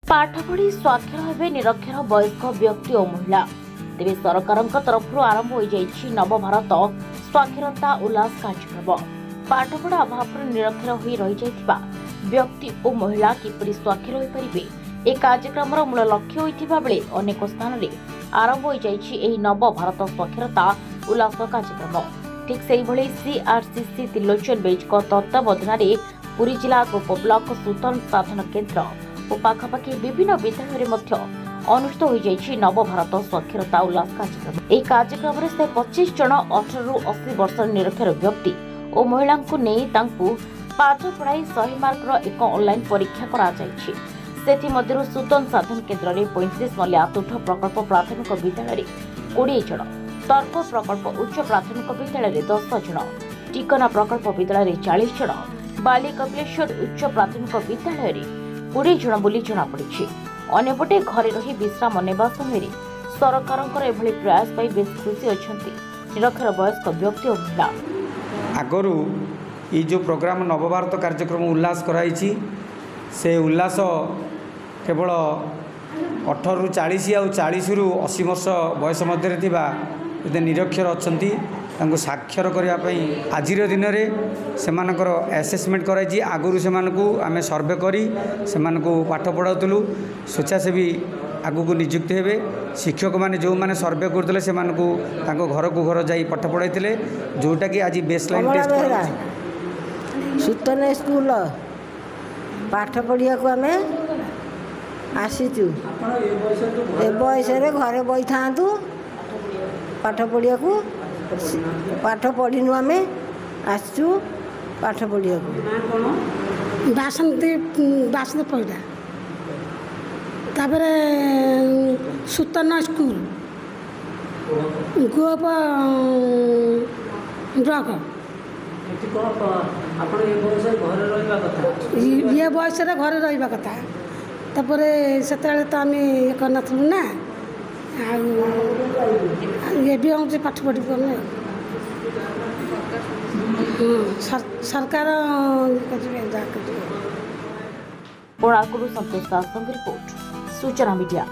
पाठ पढ़ी स्वाक्षर हेबे निरक्षर वयस्क व्यक्ति और महिला तेज सरकार तरफ आरंभ हो नवभारत स्वाक्षरता उल्लास कार्यक्रम। पाठपढ़ा अभाव निरक्षर हो रही व्यक्ति और महिला किपरि स्वाक्षर हो पारे ए कार्यक्रम मूल लक्ष्य होता बेले अनेक स्थान में आरंभ हो नवभारत स्वाक्षरता उल्लास कार्यक्रम। ठीक से ही सीआरसीसी त्रिलोचन बेज तत्वावधान पुरी जिला गोप ब्लॉक सूतन साधन केन्द्र और पाखापाखि विभिन्न विद्यालय अनुष्ठित हो नवभारत स्वाक्षरता उल्लास कार्यक्रम। यह कार्यक्रम में 125 जन 18 ରୁ 80 वर्ष निरक्षर व्यक्ति और महिला को नहीं पाठ पढ़ाई 100 मार्कर एक ऑनलाइन परीक्षा करा सूतन साधन केन्द्र में 35 मल्लिया तुठ प्रकल्प प्राथमिक विद्यालय 20 जन, तर्क प्रकल्प उच्च प्राथमिक विद्यालय 10 जन, टिकना प्रकल्प विद्यालय 40 जन, बाली कपिलेश्वर उच्च प्राथमिक विद्यालय 20 जन बोली जनापड़ी। अन्यपटे घरे रही विश्राम नेबा समय सरकार एभली प्रयास पाई बेस खुशी अछंती निरक्षर वयस्क व्यक्ति और महिला। आगरू ये जो प्रोग्राम नवभारत कार्यक्रम उल्लास कराई से उल्लास केवल 18 ରୁ 40 और 40 ରୁ 80 वर्ष बयस मध्य जो निरक्षर अच्छा साक्षर करने आज दिन में से एसेसमेंट कराई। आगुरी से आम सर्वे करी से पाठ पढ़ाऊलु स्वेच्छासेवी आगू निजुक्ति हे शिक्षक मैंने जो मैंने सर्वे करते से घर को घर जा पाठ पढ़ाई जोटा कि आज बेसलाइन टेस्ट सूतन स्कूल पाठ पढ़िया को आम आसीचु ए बयस घरे बही था पाठ पढ़िया को पाठ पढ़ीनु आम आसचु पाठ पढ़िया को बासंती पढ़ा तापरे सूतन स्कूल गोप ब्लॉक ये बयस घरे रहा कथा तापरे से तो आम ये करनथुलु ना ये भी हूँ पाठ पढ़ी सरकार कोणार्करू संतोष दास रिपोर्ट सूचना मीडिया।